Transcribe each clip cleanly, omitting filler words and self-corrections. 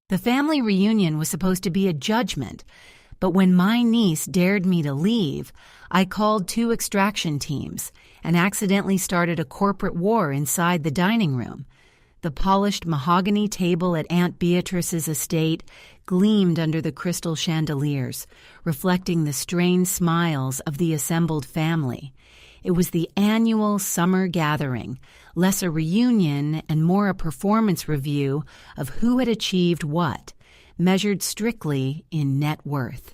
The family reunion was supposed to be a judgment, but when my niece dared me to leave, I called 2 extraction teams and accidentally started a corporate war inside the dining room. The polished mahogany table at Aunt Beatrice's estate gleamed under the crystal chandeliers, reflecting the strained smiles of the assembled family. It was the annual summer gathering, less a reunion and more a performance review of who had achieved what, measured strictly in net worth.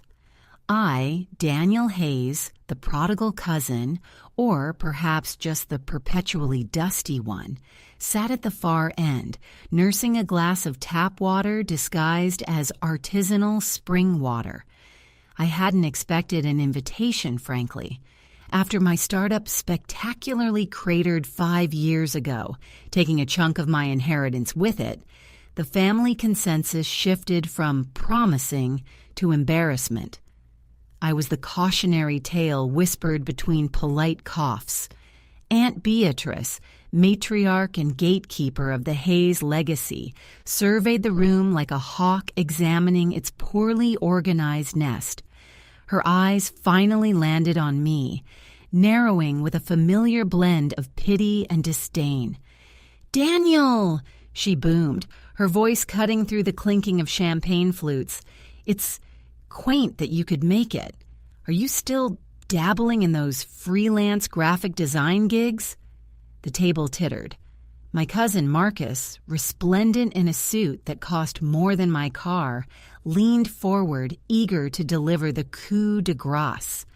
I, Daniel Hayes, the prodigal cousin, or perhaps just the perpetually dusty one, sat at the far end, nursing a glass of tap water disguised as artisanal spring water. I hadn't expected an invitation, frankly. After my startup spectacularly cratered 5 years ago, taking a chunk of my inheritance with it, the family consensus shifted from promising to embarrassment. I was the cautionary tale whispered between polite coughs. Aunt Beatrice, matriarch and gatekeeper of the Hayes legacy, surveyed the room like a hawk examining its poorly organized nest. Her eyes finally landed on me, narrowing with a familiar blend of pity and disdain. "Daniel!" she boomed, her voice cutting through the clinking of champagne flutes. "It's quaint that you could make it. Are you still dabbling in those freelance graphic design gigs?" The table tittered. My cousin Marcus, resplendent in a suit that cost more than my car, leaned forward, eager to deliver the coup de grace.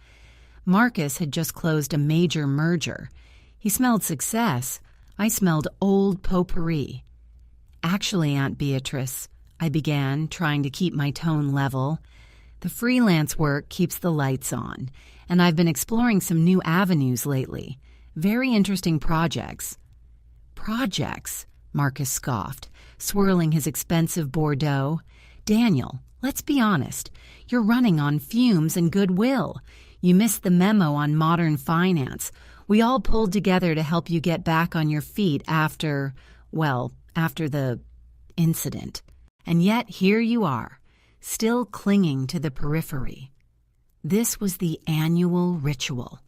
Marcus had just closed a major merger. He smelled success. I smelled old potpourri. "Actually, Aunt Beatrice," I began, trying to keep my tone level, "the freelance work keeps the lights on, and I've been exploring some new avenues lately. Very interesting projects." "Projects?" Marcus scoffed, swirling his expensive Bordeaux. "Daniel, let's be honest. You're running on fumes and goodwill. You missed the memo on modern finance. We all pulled together to help you get back on your feet after the incident. And yet here you are, still clinging to the periphery." This was the annual ritual,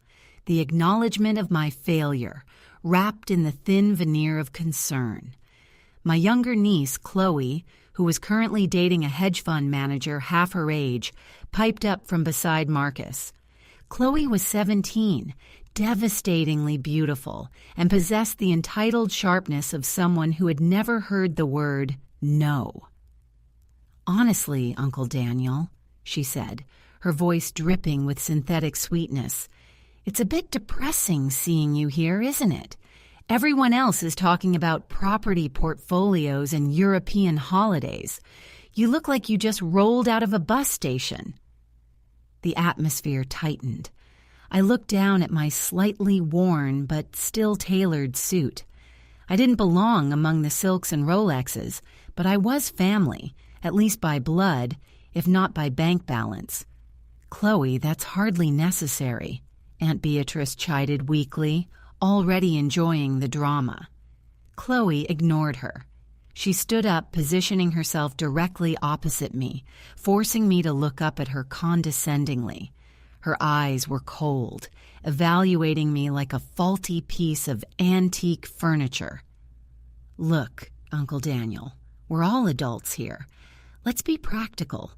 the acknowledgement of my failure, wrapped in the thin veneer of concern. My younger niece, Chloe, who was currently dating a hedge fund manager half her age, piped up from beside Marcus. Chloe was 17, devastatingly beautiful, and possessed the entitled sharpness of someone who had never heard the word no. "Honestly, Uncle Daniel," she said, her voice dripping with synthetic sweetness, "it's a bit depressing seeing you here, isn't it? Everyone else is talking about property portfolios and European holidays. You look like you just rolled out of a bus station." The atmosphere tightened. I looked down at my slightly worn but still tailored suit. I didn't belong among the silks and Rolexes, but I was family, at least by blood, if not by bank balance. "Chloe, that's hardly necessary," Aunt Beatrice chided weakly, already enjoying the drama. Chloe ignored her. She stood up, positioning herself directly opposite me, forcing me to look up at her condescendingly. Her eyes were cold, evaluating me like a faulty piece of antique furniture. "Look, Uncle Daniel, we're all adults here. Let's be practical.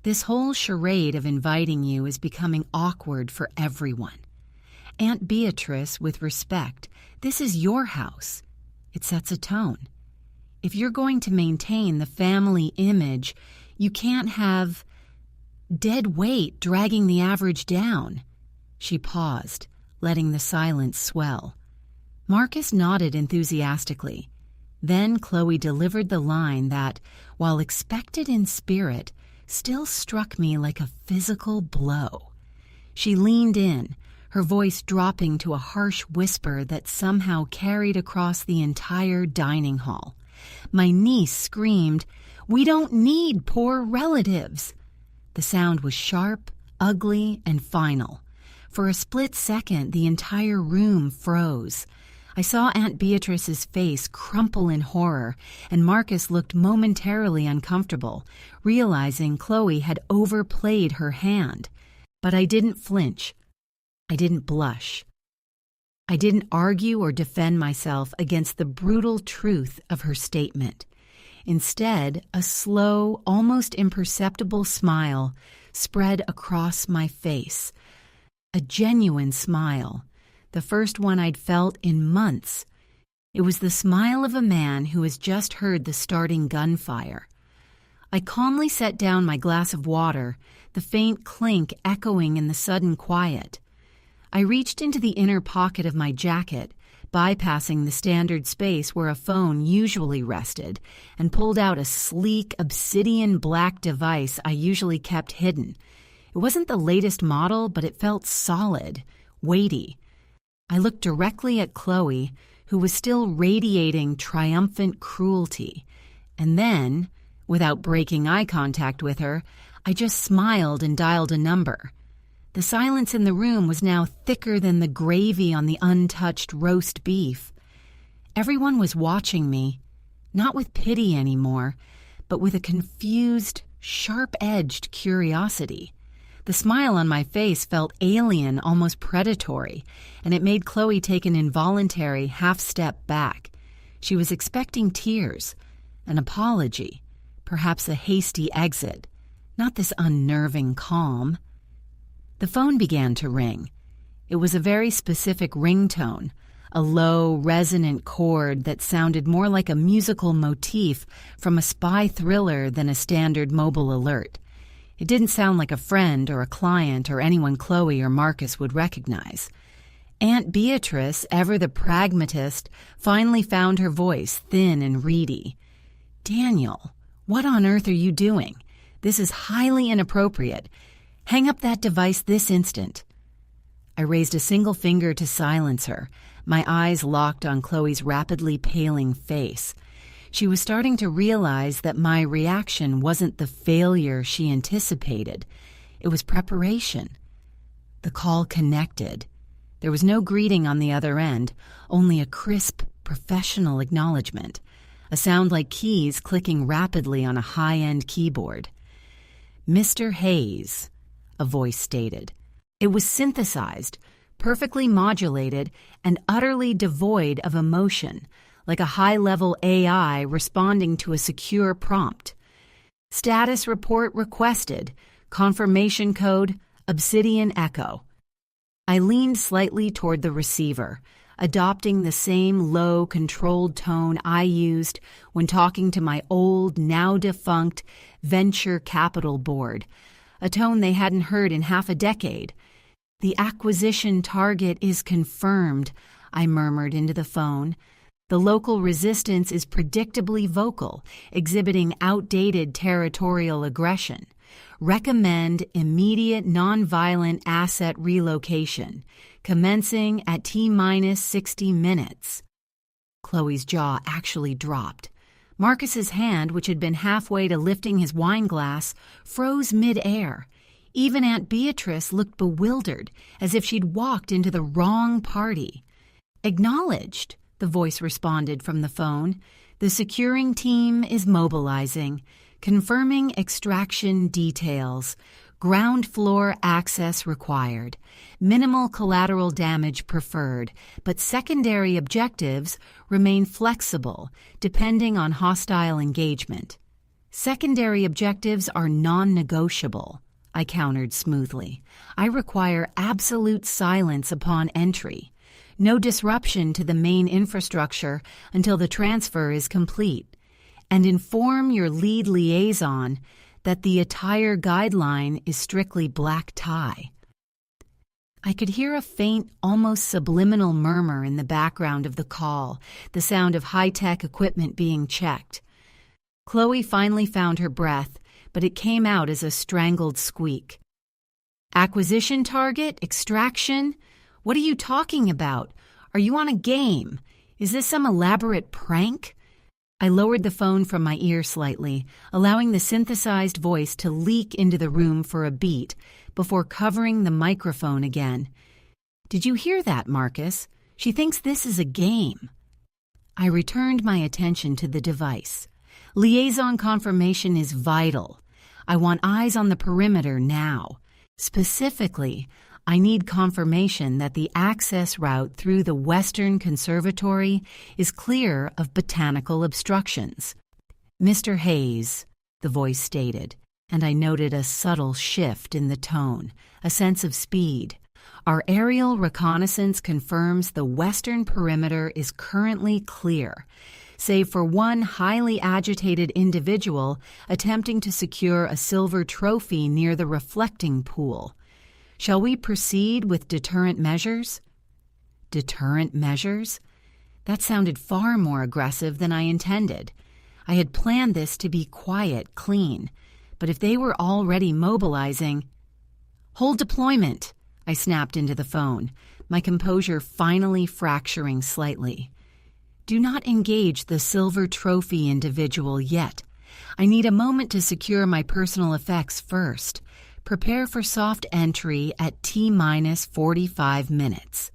This whole charade of inviting you is becoming awkward for everyone. Aunt Beatrice, with respect, this is your house. It sets a tone. If you're going to maintain the family image, you can't have dead weight dragging the average down." She paused, letting the silence swell. Marcus nodded enthusiastically. Then Chloe delivered the line that, while expected in spirit, still struck me like a physical blow. She leaned in, her voice dropping to a harsh whisper that somehow carried across the entire dining hall. My niece screamed, "We don't need poor relatives." The sound was sharp, ugly, and final. For a split second, the entire room froze. I saw Aunt Beatrice's face crumple in horror, and Marcus looked momentarily uncomfortable, realizing Chloe had overplayed her hand. But I didn't flinch. I didn't blush. I didn't argue or defend myself against the brutal truth of her statement. Instead, a slow, almost imperceptible smile spread across my face. A genuine smile, the first one I'd felt in months. It was the smile of a man who has just heard the starting gunfire. I calmly set down my glass of water, the faint clink echoing in the sudden quiet. I reached into the inner pocket of my jacket, bypassing the standard space where a phone usually rested, and pulled out a sleek, obsidian black device I usually kept hidden. It wasn't the latest model, but it felt solid, weighty. I looked directly at Chloe, who was still radiating triumphant cruelty, and then, without breaking eye contact with her, I just smiled and dialed a number. The silence in the room was now thicker than the gravy on the untouched roast beef. Everyone was watching me, not with pity anymore, but with a confused, sharp-edged curiosity. The smile on my face felt alien, almost predatory, and it made Chloe take an involuntary half-step back. She was expecting tears, an apology, perhaps a hasty exit, not this unnerving calm. The phone began to ring. It was a very specific ringtone, a low, resonant chord that sounded more like a musical motif from a spy thriller than a standard mobile alert. It didn't sound like a friend or a client or anyone Chloe or Marcus would recognize. Aunt Beatrice, ever the pragmatist, finally found her voice, thin and reedy. "Daniel, what on earth are you doing? This is highly inappropriate. Hang up that device this instant." I raised a single finger to silence her, my eyes locked on Chloe's rapidly paling face. She was starting to realize that my reaction wasn't the failure she anticipated. It was preparation. The call connected. There was no greeting on the other end, only a crisp, professional acknowledgement, a sound like keys clicking rapidly on a high-end keyboard. "Mr. Hayes," a voice stated. It was synthesized, perfectly modulated, and utterly devoid of emotion, like a high-level AI responding to a secure prompt. "Status report requested. Confirmation code, Obsidian Echo." I leaned slightly toward the receiver, adopting the same low, controlled tone I used when talking to my old, now-defunct venture capital board, a tone they hadn't heard in half a decade. "The acquisition target is confirmed," I murmured into the phone. "The local resistance is predictably vocal, exhibiting outdated territorial aggression. Recommend immediate nonviolent asset relocation, commencing at T-minus 60 minutes. Chloe's jaw actually dropped. Marcus's hand, which had been halfway to lifting his wine glass, froze mid-air. Even Aunt Beatrice looked bewildered, as if she'd walked into the wrong party. "Acknowledged," the voice responded from the phone. "The securing team is mobilizing, confirming extraction details. Ground floor access required. Minimal collateral damage preferred, but secondary objectives remain flexible, depending on hostile engagement." "Secondary objectives are non-negotiable," I countered smoothly. "I require absolute silence upon entry. No disruption to the main infrastructure until the transfer is complete. And inform your lead liaison that the attire guideline is strictly black tie." I could hear a faint, almost subliminal murmur in the background of the call, the sound of high-tech equipment being checked. Chloe finally found her breath, but it came out as a strangled squeak. "Acquisition target? Extraction? What are you talking about? Are you on a game? Is this some elaborate prank?" I lowered the phone from my ear slightly, allowing the synthesized voice to leak into the room for a beat before covering the microphone again. "Did you hear that, Marcus? She thinks this is a game. I returned my attention to the device. Liaison confirmation is vital. I want eyes on the perimeter now. Specifically, I need confirmation that the access route through the Western Conservatory is clear of botanical obstructions. Mr. Hayes, the voice stated, and I noted a subtle shift in the tone, a sense of speed. Our aerial reconnaissance confirms the western perimeter is currently clear, save for one highly agitated individual attempting to secure a silver trophy near the reflecting pool. Shall we proceed with deterrent measures? Deterrent measures? That sounded far more aggressive than I intended. I had planned this to be quiet, clean, but if they were already mobilizing— "Hold deployment," I snapped into the phone, my composure finally fracturing slightly. "Do not engage the silver trophy individual yet. I need a moment to secure my personal effects first. Prepare for soft entry at T-minus 45 minutes.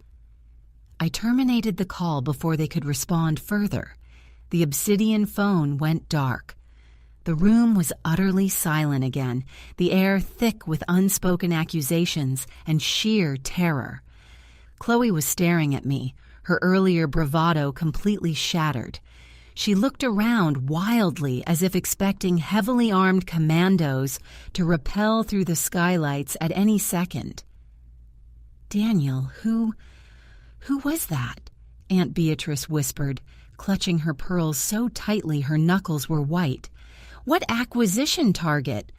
I terminated the call before they could respond further. The obsidian phone went dark. The room was utterly silent again, the air thick with unspoken accusations and sheer terror. Chloe was staring at me, her earlier bravado completely shattered. She looked around wildly as if expecting heavily armed commandos to rappel through the skylights at any second. "Daniel, who was that?" Aunt Beatrice whispered, clutching her pearls so tightly her knuckles were white. "What acquisition target?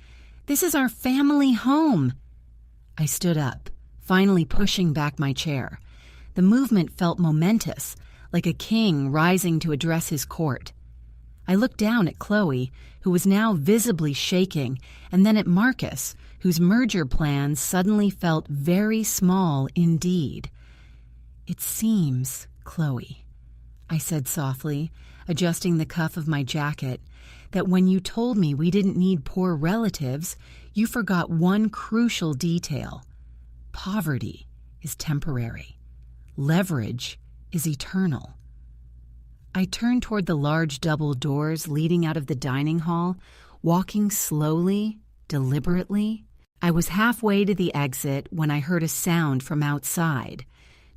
This is our family home." I stood up, finally pushing back my chair. The movement felt momentous, like a king rising to address his court. I looked down at Chloe, who was now visibly shaking, and then at Marcus, whose merger plans suddenly felt very small indeed. "It seems, Chloe," I said softly, adjusting the cuff of my jacket, "that when you told me we didn't need poor relatives, you forgot one crucial detail. Poverty is temporary. Leverage is eternal." I turned toward the large double doors leading out of the dining hall, walking slowly, deliberately. I was halfway to the exit when I heard a sound from outside.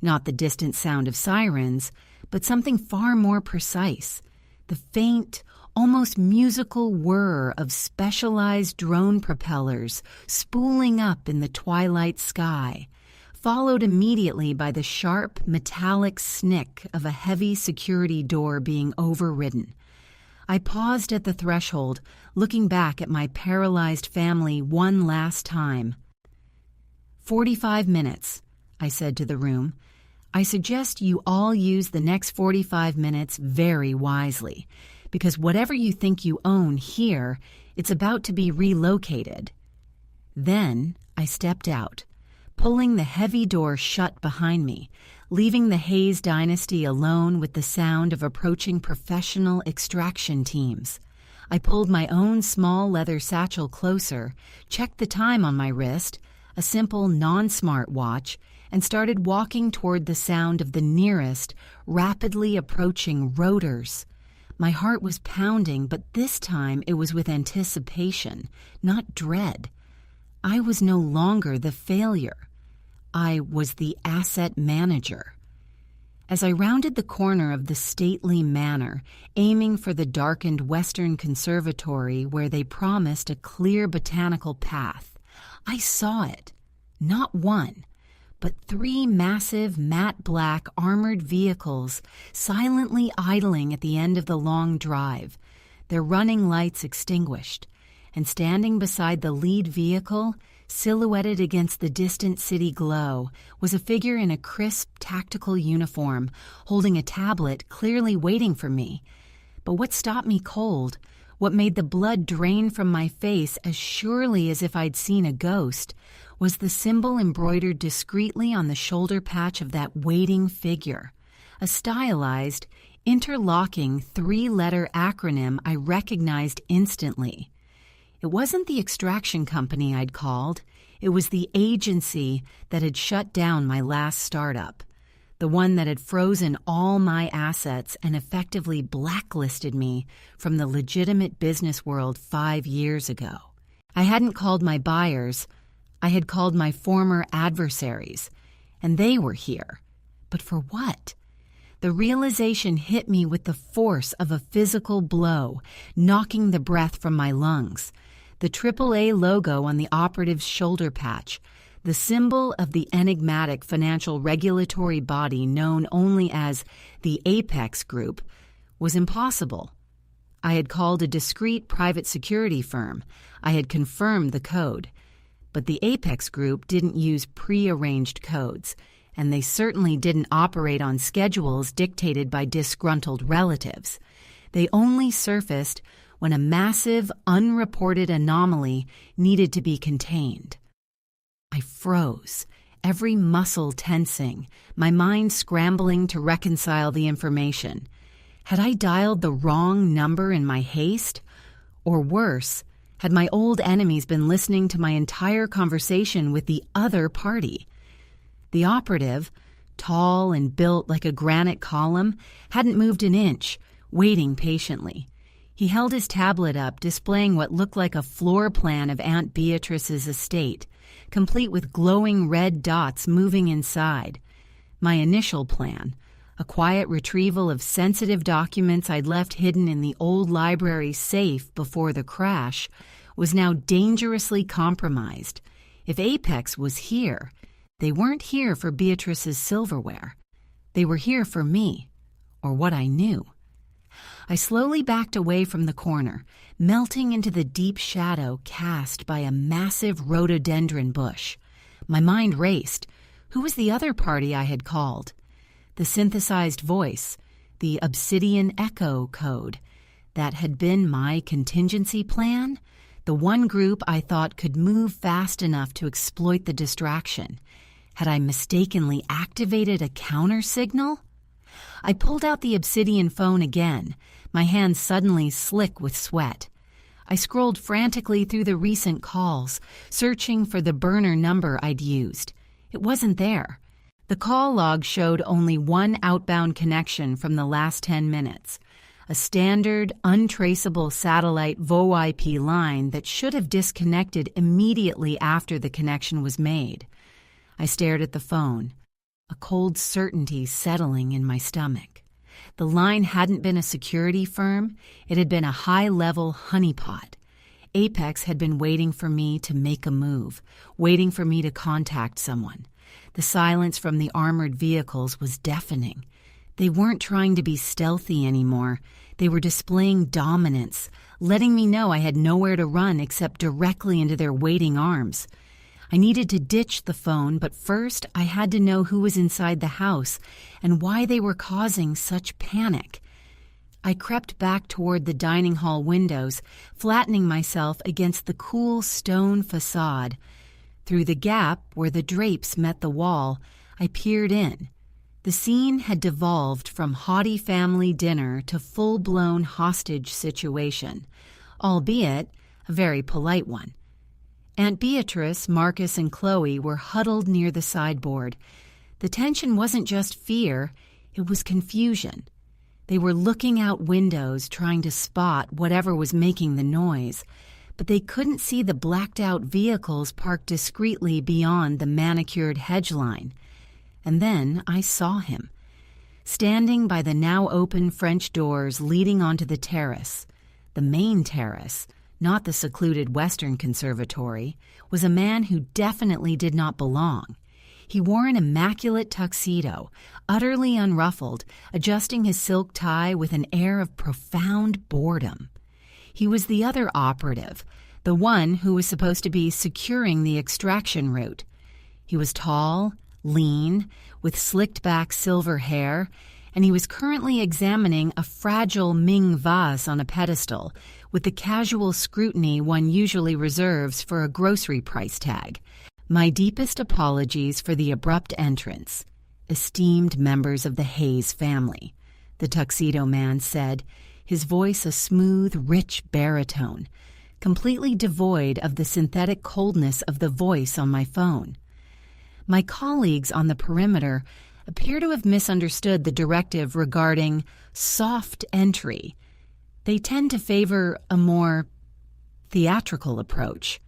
Not the distant sound of sirens, but something far more precise. The faint, almost musical whir of specialized drone propellers spooling up in the twilight sky, followed immediately by the sharp, metallic snick of a heavy security door being overridden. I paused at the threshold, looking back at my paralyzed family one last time. 45 minutes, I said to the room. I suggest you all use the next 45 minutes very wisely, because whatever you think you own here, it's about to be relocated. Then I stepped out, pulling the heavy door shut behind me, leaving the Hayes dynasty alone with the sound of approaching professional extraction teams. I pulled my own small leather satchel closer, checked the time on my wrist, a simple non-smart watch, and started walking toward the sound of the nearest, rapidly approaching rotors. My heart was pounding, but this time it was with anticipation, not dread. I was no longer the failure. I was the asset manager. As I rounded the corner of the stately manor, aiming for the darkened Western Conservatory where they promised a clear botanical path, I saw it. Not one, but 3 massive, matte black armored vehicles silently idling at the end of the long drive, their running lights extinguished, and standing beside the lead vehicle, silhouetted against the distant city glow, was a figure in a crisp tactical uniform, holding a tablet clearly waiting for me. But what stopped me cold, what made the blood drain from my face as surely as if I'd seen a ghost, was the symbol embroidered discreetly on the shoulder patch of that waiting figure, a stylized, interlocking 3-letter acronym I recognized instantly. It wasn't the extraction company I'd called. It was the agency that had shut down my last startup. the one that had frozen all my assets and effectively blacklisted me from the legitimate business world 5 years ago. I hadn't called my buyers, I had called my former adversaries, and they were here. But for what? The realization hit me with the force of a physical blow, knocking the breath from my lungs. The AAA logo on the operative's shoulder patch, the symbol of the enigmatic financial regulatory body known only as the Apex Group, was impossible. I had called a discreet private security firm. I had confirmed the code. But the Apex Group didn't use pre-arranged codes, and they certainly didn't operate on schedules dictated by disgruntled relatives. They only surfaced when a massive, unreported anomaly needed to be contained. I froze, every muscle tensing, my mind scrambling to reconcile the information. Had I dialed the wrong number in my haste? Or worse, had my old enemies been listening to my entire conversation with the other party? The operative, tall and built like a granite column, hadn't moved an inch, waiting patiently. He held his tablet up, displaying what looked like a floor plan of Aunt Beatrice's estate, complete with glowing red dots moving inside. My initial plan, a quiet retrieval of sensitive documents I'd left hidden in the old library safe before the crash, was now dangerously compromised. If Apex was here, they weren't here for Beatrice's silverware. They were here for me, or what I knew. I slowly backed away from the corner, melting into the deep shadow cast by a massive rhododendron bush. My mind raced. Who was the other party I had called? The synthesized voice, the obsidian echo code. That had been my contingency plan? The one group I thought could move fast enough to exploit the distraction. Had I mistakenly activated a counter signal? I pulled out the obsidian phone again, my hands suddenly slick with sweat. I scrolled frantically through the recent calls, searching for the burner number I'd used. It wasn't there. The call log showed only one outbound connection from the last 10 minutes, a standard, untraceable satellite VoIP line that should have disconnected immediately after the connection was made. I stared at the phone, a cold certainty settling in my stomach. The line hadn't been a security firm, it had been a high-level honeypot. Apex had been waiting for me to make a move, waiting for me to contact someone. The silence from the armored vehicles was deafening. They weren't trying to be stealthy anymore. They were displaying dominance, letting me know I had nowhere to run except directly into their waiting arms. I needed to ditch the phone, but first I had to know who was inside the house and why they were causing such panic. I crept back toward the dining hall windows, flattening myself against the cool stone facade. Through the gap where the drapes met the wall, I peered in. The scene had devolved from haughty family dinner to full-blown hostage situation, albeit a very polite one. Aunt Beatrice, Marcus, and Chloe were huddled near the sideboard. The tension wasn't just fear, it was confusion. They were looking out windows, trying to spot whatever was making the noise, but they couldn't see the blacked-out vehicles parked discreetly beyond the manicured hedge line. And then I saw him, standing by the now-open French doors leading onto the terrace. The main terrace, not the secluded Western Conservatory, was a man who definitely did not belong. He wore an immaculate tuxedo, utterly unruffled, adjusting his silk tie with an air of profound boredom. He was the other operative, the one who was supposed to be securing the extraction route. He was tall, lean, with slicked-back silver hair, and he was currently examining a fragile Ming vase on a pedestal with the casual scrutiny one usually reserves for a grocery price tag. My deepest apologies for the abrupt entrance, esteemed members of the Hayes family, the tuxedo man said, his voice a smooth, rich baritone, completely devoid of the synthetic coldness of the voice on my phone. My colleagues on the perimeter appear to have misunderstood the directive regarding soft entry. They tend to favor a more theatrical approach.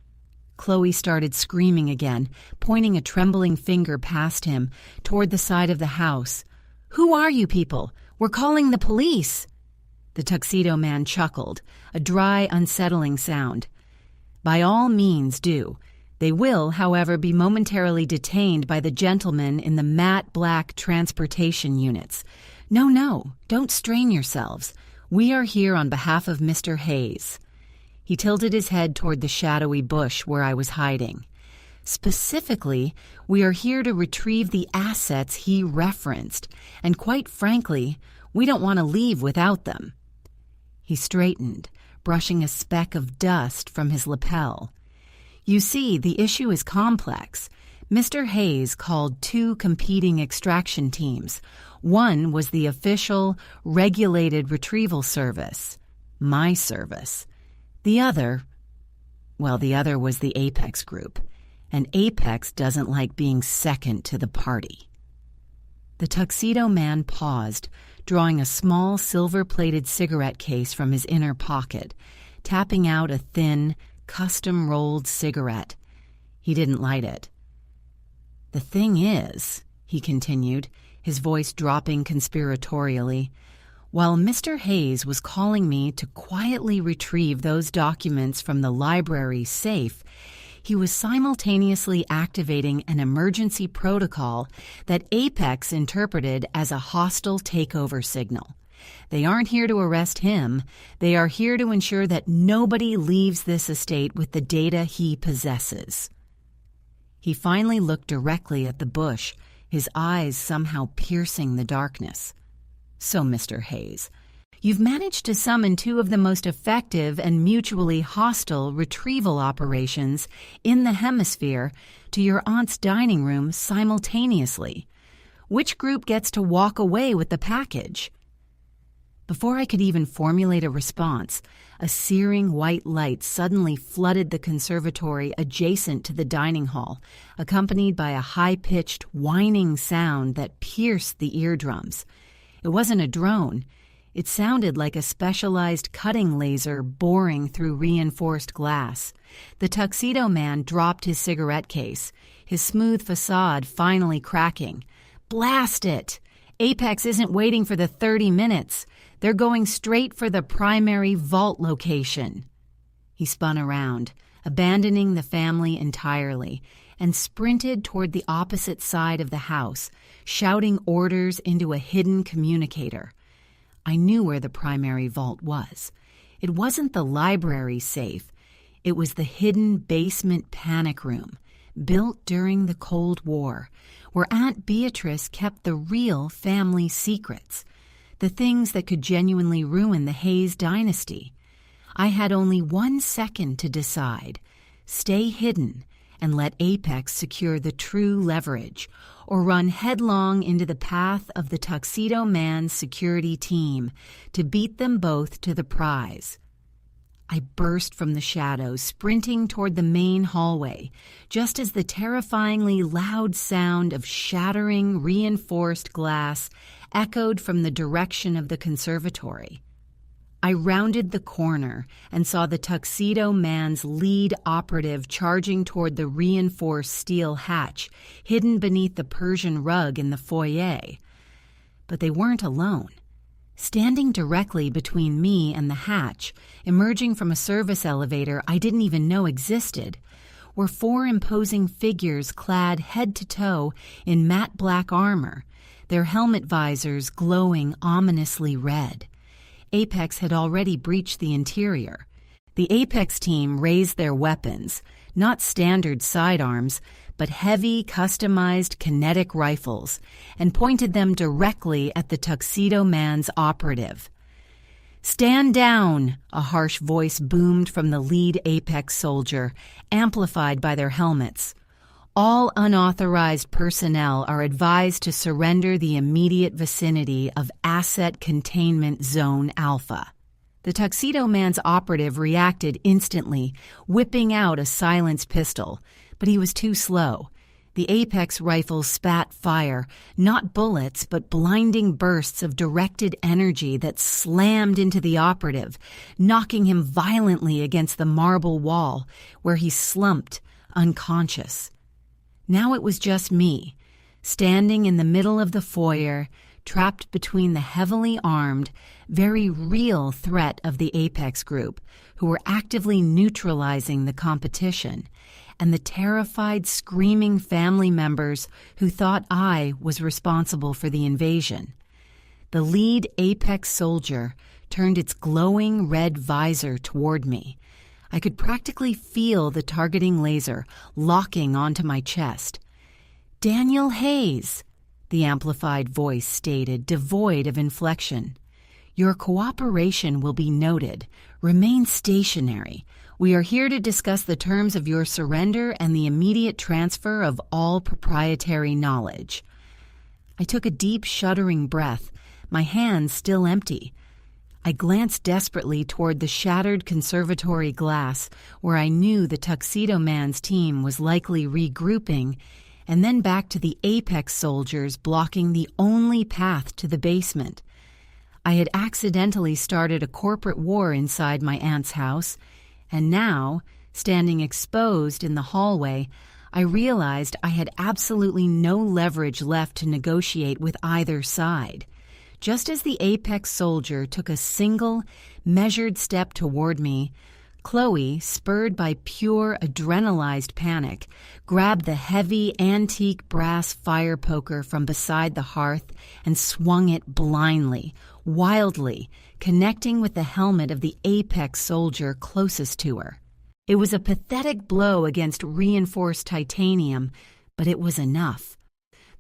Chloe started screaming again, pointing a trembling finger past him toward the side of the house. "Who are you people? We're calling the police." The tuxedo man chuckled, a dry, unsettling sound. "By all means do. They will, however, be momentarily detained by the gentlemen in the matte black transportation units. No, don't strain yourselves. We are here on behalf of Mr. Hayes." He tilted his head toward the shadowy bush where I was hiding. "Specifically, we are here to retrieve the assets he referenced, and quite frankly, we don't want to leave without them." He straightened, brushing a speck of dust from his lapel. "You see, the issue is complex. Mr. Hayes called 2 competing extraction teams. One was the official, regulated retrieval service, my service. The other was the Apex group, and Apex doesn't like being second to the party." The tuxedo man paused, drawing a small silver-plated cigarette case from his inner pocket, tapping out a thin, custom-rolled cigarette. He didn't light it. "The thing is," he continued, his voice dropping conspiratorially, "while Mr. Hayes was calling me to quietly retrieve those documents from the library safe, he was simultaneously activating an emergency protocol that Apex interpreted as a hostile takeover signal. They aren't here to arrest him. They are here to ensure that nobody leaves this estate with the data he possesses." He finally looked directly at the bush, his eyes somehow piercing the darkness. "So, Mr. Hayes, you've managed to summon 2 of the most effective and mutually hostile retrieval operations in the hemisphere to your aunt's dining room simultaneously. Which group gets to walk away with the package?" Before I could even formulate a response, a searing white light suddenly flooded the conservatory adjacent to the dining hall, accompanied by a high-pitched, whining sound that pierced the eardrums. It wasn't a drone. It sounded like a specialized cutting laser boring through reinforced glass. The tuxedo man dropped his cigarette case, his smooth facade finally cracking. "Blast it! Apex isn't waiting for the 30 minutes. They're going straight for the primary vault location." He spun around, abandoning the family entirely, and sprinted toward the opposite side of the house, shouting orders into a hidden communicator. I knew where the primary vault was. It wasn't the library safe. It was the hidden basement panic room, built during the Cold War, where Aunt Beatrice kept the real family secrets, the things that could genuinely ruin the Hayes dynasty. I had only 1 second to decide: stay hidden and let Apex secure the true leverage, or run headlong into the path of the Tuxedo Man's security team to beat them both to the prize. I burst from the shadows, sprinting toward the main hallway, just as the terrifyingly loud sound of shattering, reinforced glass echoed from the direction of the conservatory. I rounded the corner and saw the Tuxedo Man's lead operative charging toward the reinforced steel hatch hidden beneath the Persian rug in the foyer. But they weren't alone. Standing directly between me and the hatch, emerging from a service elevator I didn't even know existed, were 4 imposing figures clad head to toe in matte black armor, their helmet visors glowing ominously red. Apex had already breached the interior. The Apex team raised their weapons, not standard sidearms, but heavy, customized kinetic rifles, and pointed them directly at the Tuxedo Man's operative. "Stand down!" a harsh voice boomed from the lead Apex soldier, amplified by their helmets. "All unauthorized personnel are advised to surrender the immediate vicinity of Asset Containment Zone Alpha." The Tuxedo Man's operative reacted instantly, whipping out a silenced pistol, but he was too slow. The Apex rifle spat fire, not bullets but blinding bursts of directed energy that slammed into the operative, knocking him violently against the marble wall, where he slumped, unconscious. Now it was just me, standing in the middle of the foyer, trapped between the heavily armed, very real threat of the Apex group, who were actively neutralizing the competition, and the terrified, screaming family members who thought I was responsible for the invasion. The lead Apex soldier turned its glowing red visor toward me. I could practically feel the targeting laser locking onto my chest. "Daniel Hayes," the amplified voice stated, devoid of inflection. "Your cooperation will be noted. Remain stationary. We are here to discuss the terms of your surrender and the immediate transfer of all proprietary knowledge." I took a deep, shuddering breath, my hands still empty. I glanced desperately toward the shattered conservatory glass where I knew the Tuxedo Man's team was likely regrouping, and then back to the Apex soldiers blocking the only path to the basement. I had accidentally started a corporate war inside my aunt's house, and now, standing exposed in the hallway, I realized I had absolutely no leverage left to negotiate with either side. Just as the Apex soldier took a single, measured step toward me, Chloe, spurred by pure adrenalized panic, grabbed the heavy antique brass fire poker from beside the hearth and swung it blindly, wildly, connecting with the helmet of the Apex soldier closest to her. It was a pathetic blow against reinforced titanium, but it was enough.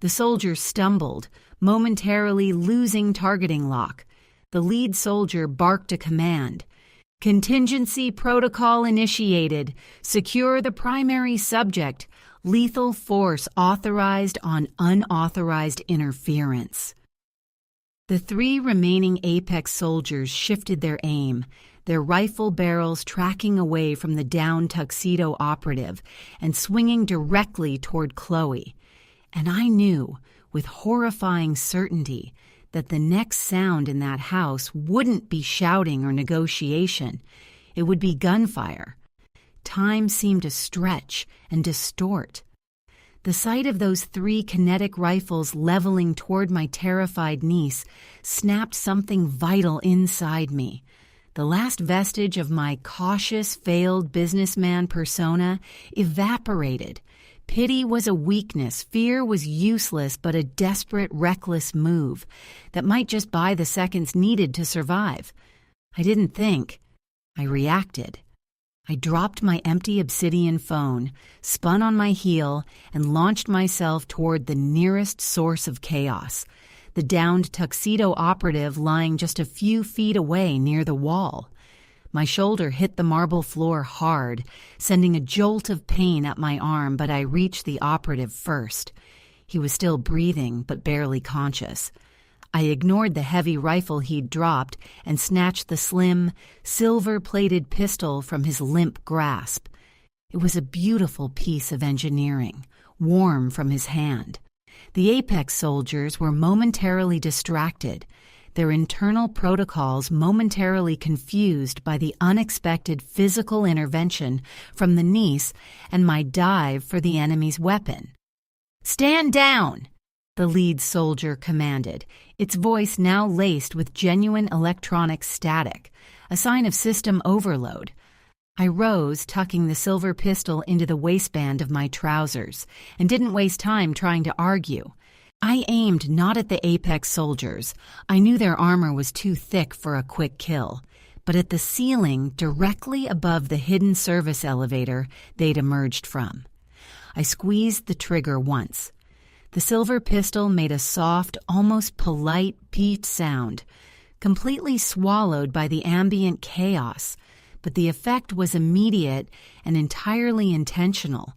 The soldier stumbled, momentarily losing targeting lock. The lead soldier barked a command. "Contingency protocol initiated. Secure the primary subject. Lethal force authorized on unauthorized interference." The 3 remaining Apex soldiers shifted their aim, their rifle barrels tracking away from the downed Tuxedo operative and swinging directly toward Chloe. And I knew, with horrifying certainty, that the next sound in that house wouldn't be shouting or negotiation. It would be gunfire. Time seemed to stretch and distort. The sight of those 3 kinetic rifles leveling toward my terrified niece snapped something vital inside me. The last vestige of my cautious, failed businessman persona evaporated. Pity was a weakness, fear was useless but a desperate, reckless move that might just buy the seconds needed to survive. I didn't think. I reacted. I dropped my empty obsidian phone, spun on my heel, and launched myself toward the nearest source of chaos, the downed Tuxedo operative lying just a few feet away near the wall. My shoulder hit the marble floor hard, sending a jolt of pain up my arm, but I reached the operative first. He was still breathing, but barely conscious. I ignored the heavy rifle he'd dropped and snatched the slim, silver-plated pistol from his limp grasp. It was a beautiful piece of engineering, warm from his hand. The Apex soldiers were momentarily distracted, their internal protocols momentarily confused by the unexpected physical intervention from the niece and my dive for the enemy's weapon. "Stand down!" the lead soldier commanded, its voice now laced with genuine electronic static, a sign of system overload. I rose, tucking the silver pistol into the waistband of my trousers, and didn't waste time trying to argue. I aimed not at the Apex soldiers. I knew their armor was too thick for a quick kill, but at the ceiling directly above the hidden service elevator they'd emerged from. I squeezed the trigger once. The silver pistol made a soft, almost polite beat sound, completely swallowed by the ambient chaos, but the effect was immediate and entirely intentional.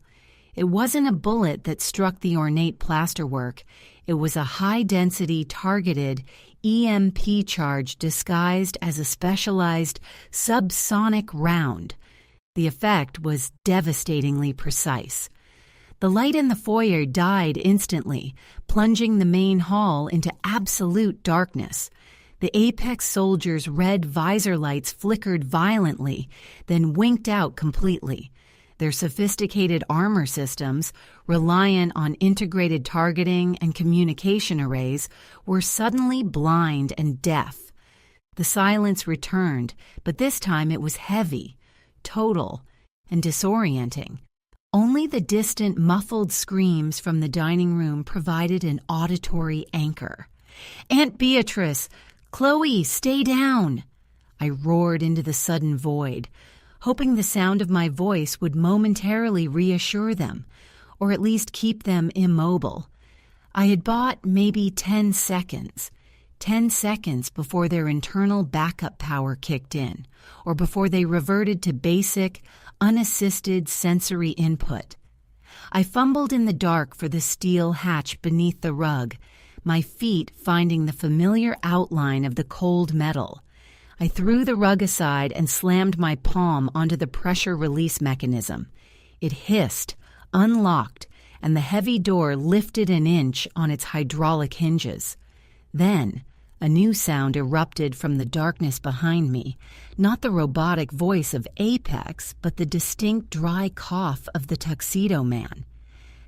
It wasn't a bullet that struck the ornate plasterwork. It was a high-density, targeted EMP charge disguised as a specialized subsonic round. The effect was devastatingly precise. The light in the foyer died instantly, plunging the main hall into absolute darkness. The Apex soldiers' red visor lights flickered violently, then winked out completely. Their sophisticated armor systems, reliant on integrated targeting and communication arrays, were suddenly blind and deaf. The silence returned, but this time it was heavy, total, and disorienting. Only the distant, muffled screams from the dining room provided an auditory anchor. "Aunt Beatrice! Chloe, stay down!" I roared into the sudden void, hoping the sound of my voice would momentarily reassure them, or at least keep them immobile. I had bought maybe 10 seconds. 10 seconds before their internal backup power kicked in, or before they reverted to basic, unassisted sensory input. I fumbled in the dark for the steel hatch beneath the rug, my feet finding the familiar outline of the cold metal. I threw the rug aside and slammed my palm onto the pressure release mechanism. It hissed, unlocked, and the heavy door lifted an inch on its hydraulic hinges. Then, a new sound erupted from the darkness behind me, not the robotic voice of Apex, but the distinct dry cough of the Tuxedo Man.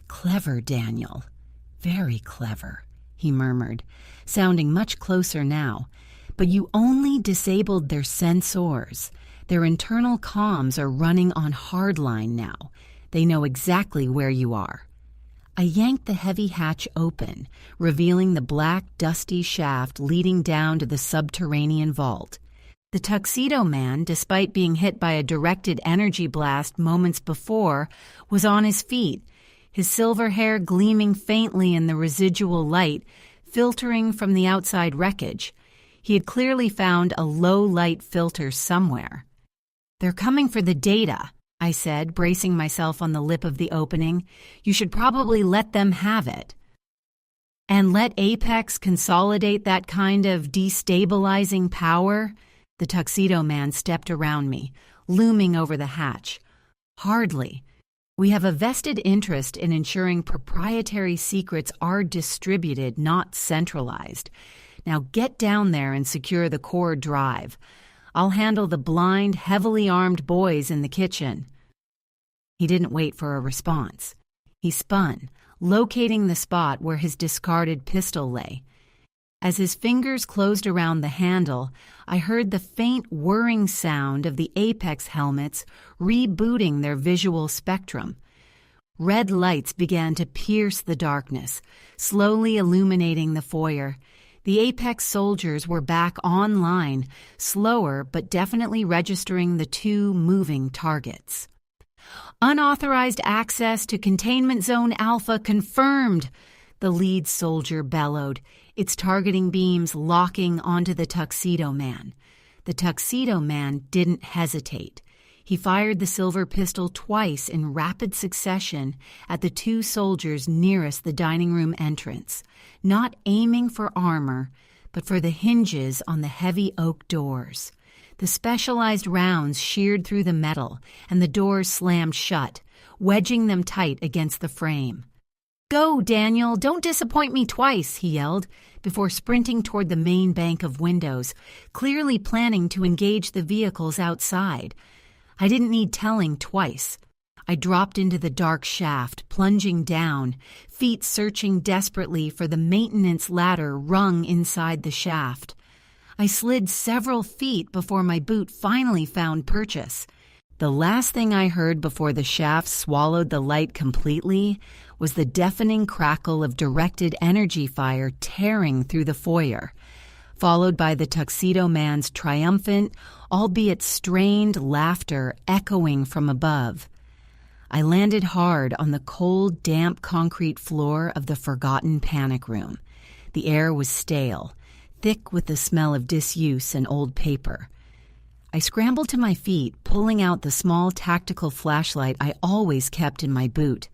"Clever, Daniel. Very clever," he murmured, sounding much closer now. "But you only disabled their sensors. Their internal comms are running on hardline now. They know exactly where you are." I yanked the heavy hatch open, revealing the black, dusty shaft leading down to the subterranean vault. The Tuxedo Man, despite being hit by a directed energy blast moments before, was on his feet, his silver hair gleaming faintly in the residual light filtering from the outside wreckage. He had clearly found a low-light filter somewhere. "They're coming for the data," I said, bracing myself on the lip of the opening. "You should probably let them have it." "And let Apex consolidate that kind of destabilizing power?" The Tuxedo Man stepped around me, looming over the hatch. "Hardly. We have a vested interest in ensuring proprietary secrets are distributed, not centralized. Now get down there and secure the core drive. I'll handle the blind, heavily armed boys in the kitchen." He didn't wait for a response. He spun, locating the spot where his discarded pistol lay. As his fingers closed around the handle, I heard the faint whirring sound of the Apex helmets rebooting their visual spectrum. Red lights began to pierce the darkness, slowly illuminating the foyer. The Apex soldiers were back online, slower but definitely registering the two moving targets. "Unauthorized access to Containment Zone Alpha confirmed," the lead soldier bellowed, its targeting beams locking onto the Tuxedo Man. The Tuxedo Man didn't hesitate. He fired the silver pistol twice in rapid succession at the two soldiers nearest the dining room entrance, not aiming for armor, but for the hinges on the heavy oak doors. The specialized rounds sheared through the metal, and the doors slammed shut, wedging them tight against the frame. "Go, Daniel! Don't disappoint me twice!" he yelled, before sprinting toward the main bank of windows, clearly planning to engage the vehicles outside. I didn't need telling twice. I dropped into the dark shaft, plunging down, feet searching desperately for the maintenance ladder rung inside the shaft. I slid several feet before my boot finally found purchase. The last thing I heard before the shaft swallowed the light completely was the deafening crackle of directed energy fire tearing through the foyer, followed by the Tuxedo Man's triumphant, albeit strained laughter echoing from above. I landed hard on the cold, damp concrete floor of the forgotten panic room. The air was stale, thick with the smell of disuse and old paper. I scrambled to my feet, pulling out the small tactical flashlight I always kept in my boot.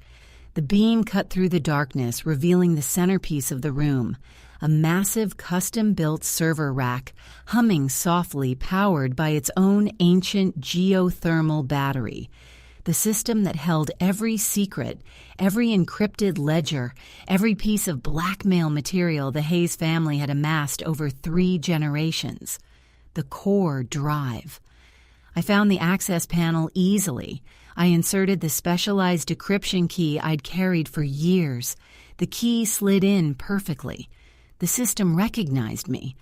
The beam cut through the darkness, revealing the centerpiece of the room, a massive custom-built server rack, humming softly, powered by its own ancient geothermal battery. the system that held every secret, every encrypted ledger, every piece of blackmail material the Hayes family had amassed over 3 generations. The core drive. I found the access panel easily. I inserted the specialized decryption key I'd carried for years. The key slid in perfectly. The system recognized me.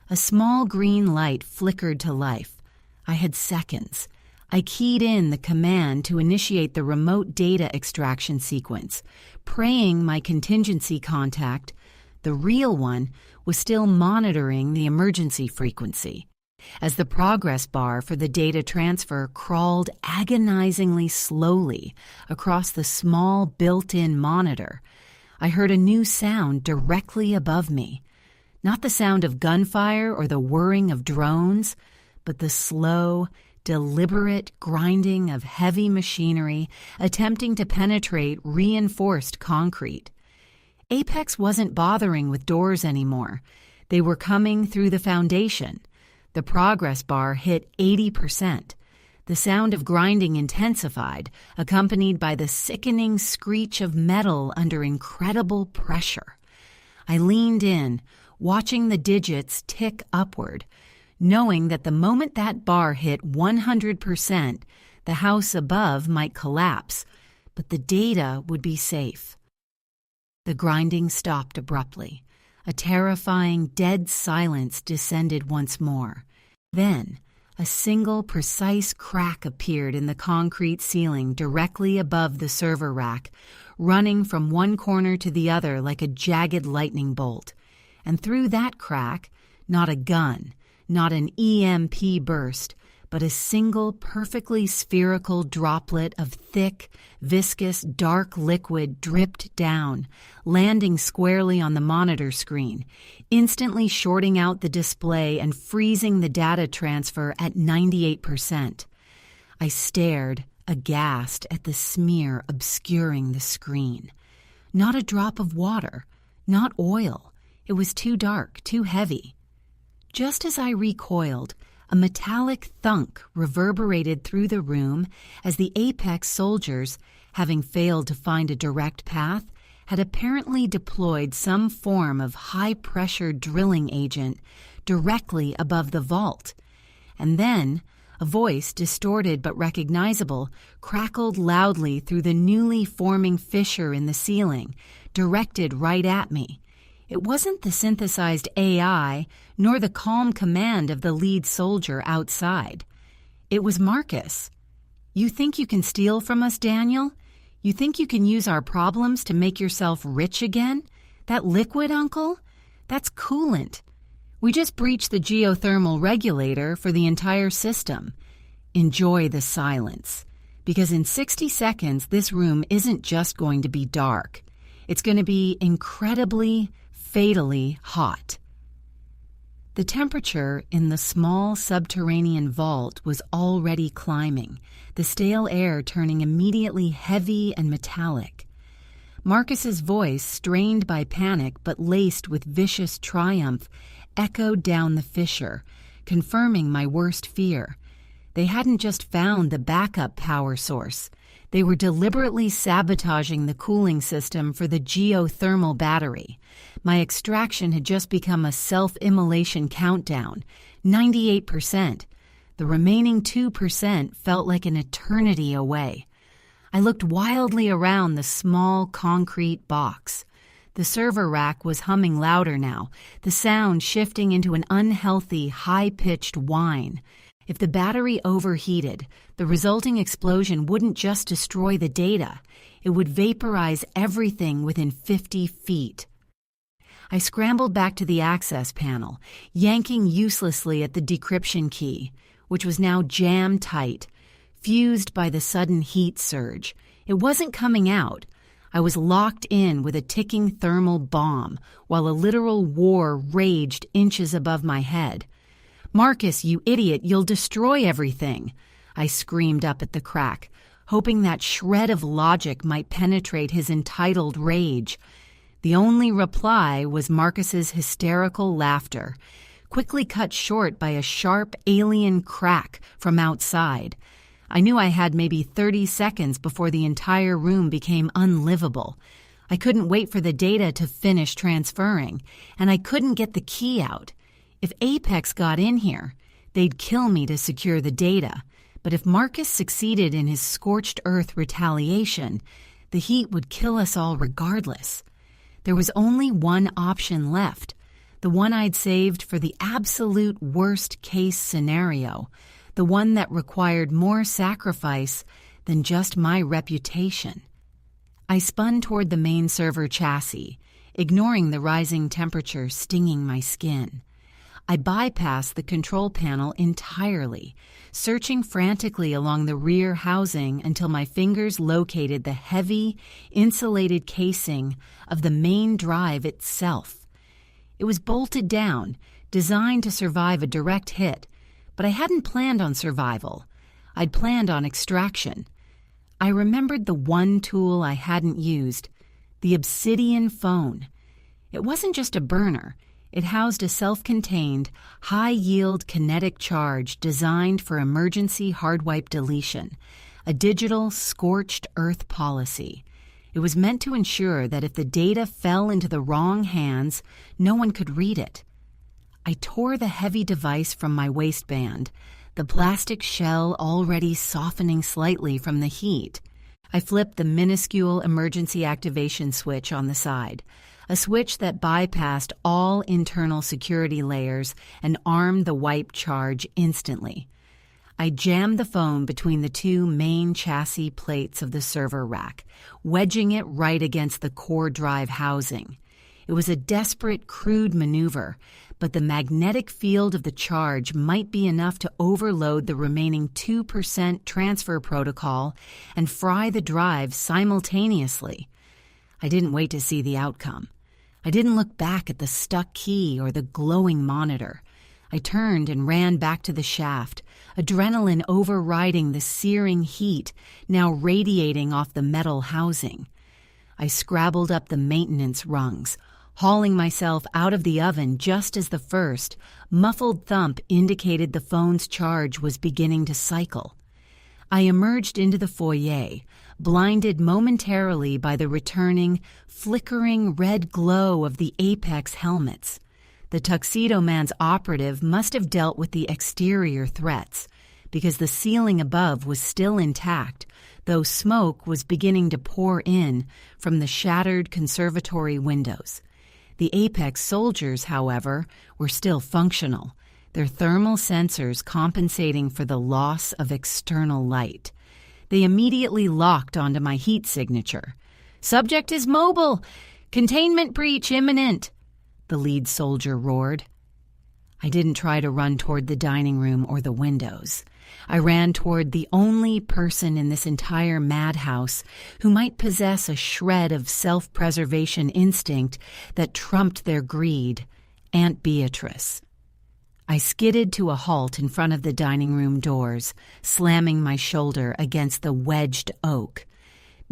A small green light flickered to life. I had seconds. I keyed in the command to initiate the remote data extraction sequence, praying my contingency contact, the real one, was still monitoring the emergency frequency. As the progress bar for the data transfer crawled agonizingly slowly across the small built-in monitor, I heard a new sound directly above me. Not the sound of gunfire or the whirring of drones, but the slow, deliberate grinding of heavy machinery attempting to penetrate reinforced concrete. Apex wasn't bothering with doors anymore. They were coming through the foundation. The progress bar hit 80%. The sound of grinding intensified, accompanied by the sickening screech of metal under incredible pressure. I leaned in, watching the digits tick upward, knowing that the moment that bar hit 100%, the house above might collapse, but the data would be safe. The grinding stopped abruptly. A terrifying, dead silence descended once more. Then, a single precise crack appeared in the concrete ceiling directly above the server rack, running from one corner to the other like a jagged lightning bolt. And through that crack, not a gun, not an EMP burst, but a single perfectly spherical droplet of thick, viscous, dark liquid dripped down, landing squarely on the monitor screen, instantly shorting out the display and freezing the data transfer at 98%. I stared, aghast, at the smear obscuring the screen. Not a drop of water, not oil. It was too dark, too heavy. Just as I recoiled, a metallic thunk reverberated through the room as the Apex soldiers, having failed to find a direct path, had apparently deployed some form of high-pressure drilling agent directly above the vault. And then, a voice, distorted but recognizable, crackled loudly through the newly forming fissure in the ceiling, directed right at me. It wasn't the synthesized AI, nor the calm command of the lead soldier outside. It was Marcus. "You think you can steal from us, Daniel? You think you can use our problems to make yourself rich again? That liquid, Uncle? That's coolant. We just breached the geothermal regulator for the entire system. Enjoy the silence, because in 60 seconds this room isn't just going to be dark. It's going to be incredibly, fatally hot." The temperature in the small subterranean vault was already climbing, the stale air turning immediately heavy and metallic. Marcus's voice, strained by panic but laced with vicious triumph, echoed down the fissure, confirming my worst fear. They hadn't just found the backup power source. They were deliberately sabotaging the cooling system for the geothermal battery. My extraction had just become a self-immolation countdown, 98%. The remaining 2% felt like an eternity away. I looked wildly around the small concrete box. The server rack was humming louder now, the sound shifting into an unhealthy, high-pitched whine. If the battery overheated, the resulting explosion wouldn't just destroy the data. It would vaporize everything within 50 feet. I scrambled back to the access panel, yanking uselessly at the decryption key, which was now jammed tight, fused by the sudden heat surge. It wasn't coming out. I was locked in with a ticking thermal bomb, while a literal war raged inches above my head. "Marcus, you idiot, you'll destroy everything!" I screamed up at the crack, hoping that shred of logic might penetrate his entitled rage. The only reply was Marcus's hysterical laughter, quickly cut short by a sharp alien crack from outside. I knew I had maybe 30 seconds before the entire room became unlivable. I couldn't wait for the data to finish transferring, and I couldn't get the key out. If Apex got in here, they'd kill me to secure the data, but if Marcus succeeded in his scorched earth retaliation, the heat would kill us all regardless. There was only one option left, the one I'd saved for the absolute worst-case scenario, the one that required more sacrifice than just my reputation. I spun toward the main server chassis, ignoring the rising temperature stinging my skin. I bypassed the control panel entirely, searching frantically along the rear housing until my fingers located the heavy, insulated casing of the main drive itself. It was bolted down, designed to survive a direct hit, but I hadn't planned on survival. I'd planned on extraction. I remembered the one tool I hadn't used, the obsidian phone. It wasn't just a burner. It housed a self-contained, high-yield kinetic charge designed for emergency hard-wipe deletion, a digital scorched earth policy. It was meant to ensure that if the data fell into the wrong hands, no one could read it. I tore the heavy device from my waistband, the plastic shell already softening slightly from the heat. I flipped the minuscule emergency activation switch on the side, a switch that bypassed all internal security layers and armed the wipe charge instantly. I jammed the phone between the two main chassis plates of the server rack, wedging it right against the core drive housing. It was a desperate, crude maneuver, but the magnetic field of the charge might be enough to overload the remaining 2% transfer protocol and fry the drive simultaneously. I didn't wait to see the outcome. I didn't look back at the stuck key or the glowing monitor. I turned and ran back to the shaft, adrenaline overriding the searing heat now radiating off the metal housing. I scrabbled up the maintenance rungs, hauling myself out of the oven just as the first, muffled thump indicated the phone's charge was beginning to cycle. I emerged into the foyer, blinded momentarily by the returning, flickering red glow of the Apex helmets. The Tuxedo Man's operative must have dealt with the exterior threats, because the ceiling above was still intact, though smoke was beginning to pour in from the shattered conservatory windows. The Apex soldiers, however, were still functional, their thermal sensors compensating for the loss of external light. They immediately locked onto my heat signature. "Subject is mobile! Containment breach imminent!" the lead soldier roared. I didn't try to run toward the dining room or the windows. I ran toward the only person in this entire madhouse who might possess a shred of self-preservation instinct that trumped their greed, Aunt Beatrice. I skidded to a halt in front of the dining room doors, slamming my shoulder against the wedged oak.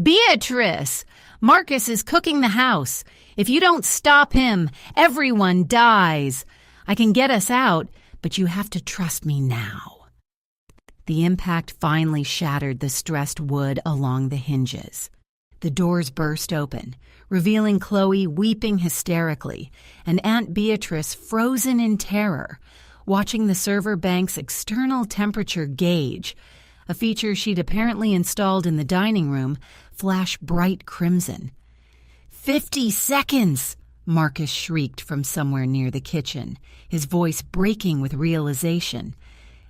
"Beatrice! Marcus is cooking the house. If you don't stop him, everyone dies. I can get us out, but you have to trust me now." The impact finally shattered the stressed wood along the hinges. The doors burst open, revealing Chloe weeping hysterically and Aunt Beatrice frozen in terror, watching the server bank's external temperature gauge, a feature she'd apparently installed in the dining room, flash bright crimson. 50 seconds! Marcus shrieked from somewhere near the kitchen, his voice breaking with realization.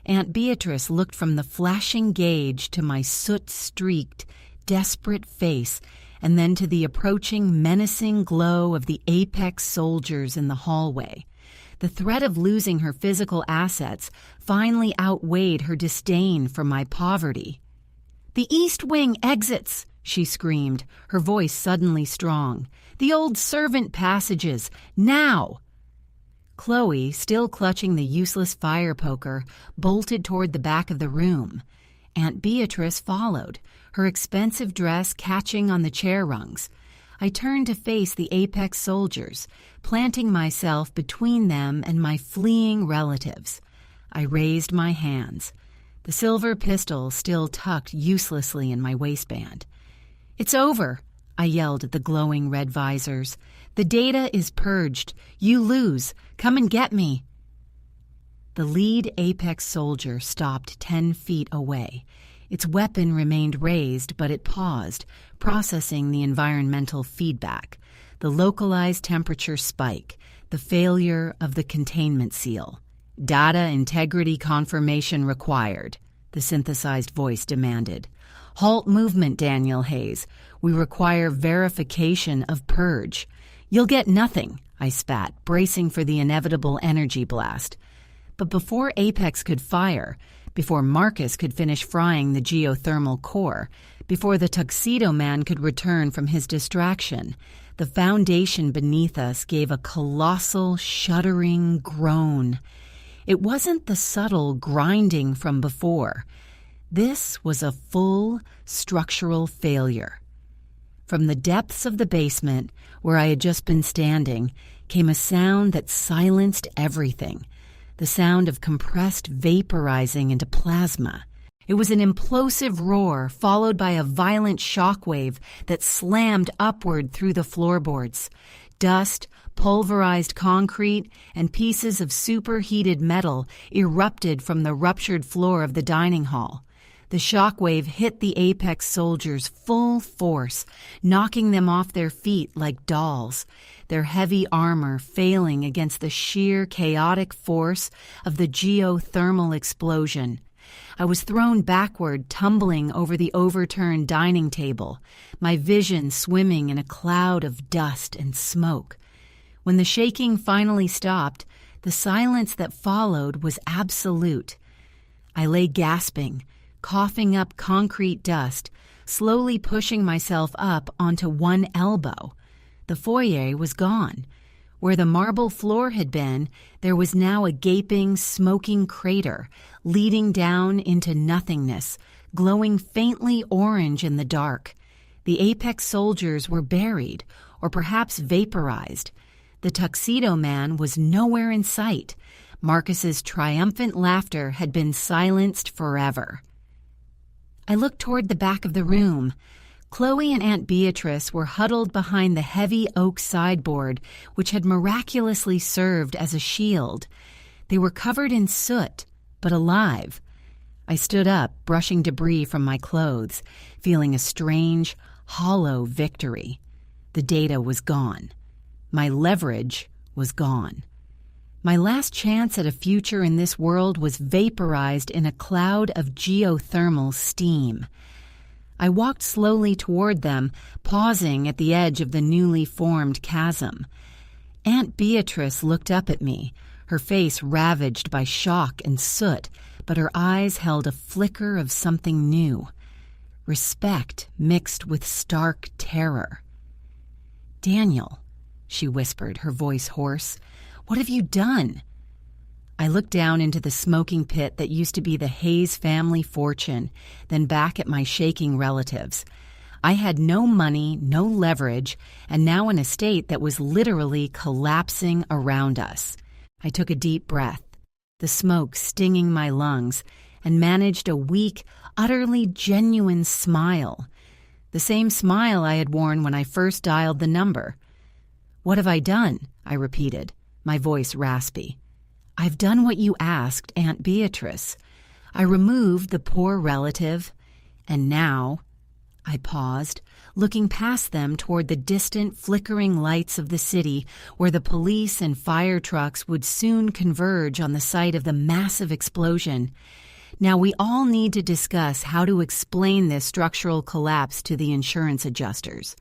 Aunt Beatrice looked from the flashing gauge to my soot-streaked, desperate face, and then to the approaching menacing glow of the Apex soldiers in the hallway. The threat of losing her physical assets finally outweighed her disdain for my poverty. "The East Wing exits!" she screamed, her voice suddenly strong. "The old servant passages! Now!" Chloe, still clutching the useless fire poker, bolted toward the back of the room. Aunt Beatrice followed, her expensive dress catching on the chair rungs. I turned to face the Apex soldiers, planting myself between them and my fleeing relatives. I raised my hands. the silver pistol still tucked uselessly in my waistband. "It's over," I yelled at the glowing red visors. "The data is purged. You lose. Come and get me." The lead Apex soldier stopped 10 feet away. Its weapon remained raised, but it paused, processing the environmental feedback, the localized temperature spike, the failure of the containment seal. "Data integrity confirmation required," the synthesized voice demanded. "Halt movement, Daniel Hayes. We require verification of purge." "You'll get nothing," I spat, bracing for the inevitable energy blast. But before Apex could fire, before Marcus could finish frying the geothermal core, before the Tuxedo Man could return from his distraction, the foundation beneath us gave a colossal, shuddering groan. It wasn't the subtle grinding from before. This was a full structural failure. From the depths of the basement, where I had just been standing, came a sound that silenced everything. The sound of compressed vaporizing into plasma. It was an implosive roar followed by a violent shockwave that slammed upward through the floorboards. Dust, pulverized concrete, and pieces of superheated metal erupted from the ruptured floor of the dining hall. The shockwave hit the Apex soldiers full force, knocking them off their feet like dolls, their heavy armor failing against the sheer chaotic force of the geothermal explosion. I was thrown backward, tumbling over the overturned dining table, my vision swimming in a cloud of dust and smoke. When the shaking finally stopped, the silence that followed was absolute. I lay gasping, coughing up concrete dust, slowly pushing myself up onto one elbow. The foyer was gone. Where the marble floor had been, there was now a gaping, smoking crater, leading down into nothingness, glowing faintly orange in the dark. The Apex soldiers were buried, or perhaps vaporized. The Tuxedo Man was nowhere in sight. Marcus's triumphant laughter had been silenced forever. I looked toward the back of the room. Chloe and Aunt Beatrice were huddled behind the heavy oak sideboard, which had miraculously served as a shield. They were covered in soot, but alive. I stood up, brushing debris from my clothes, feeling a strange, hollow victory. The data was gone. My leverage was gone. My last chance at a future in this world was vaporized in a cloud of geothermal steam. I walked slowly toward them, pausing at the edge of the newly formed chasm. Aunt Beatrice looked up at me, her face ravaged by shock and soot, but her eyes held a flicker of something new. Respect mixed with stark terror. "Daniel," she whispered, her voice hoarse, "what have you done?" I looked down into the smoking pit that used to be the Hayes family fortune, then back at my shaking relatives. I had no money, no leverage, and now an estate that was literally collapsing around us. I took a deep breath, the smoke stinging my lungs, and managed a weak, utterly genuine smile. The same smile I had worn when I first dialed the number. "What have I done?" I repeated, my voice raspy. "I've done what you asked, Aunt Beatrice. I removed the poor relative, and now—" I paused, looking past them toward the distant, flickering lights of the city where the police and fire trucks would soon converge on the site of the massive explosion. "Now we all need to discuss how to explain this structural collapse to the insurance adjusters."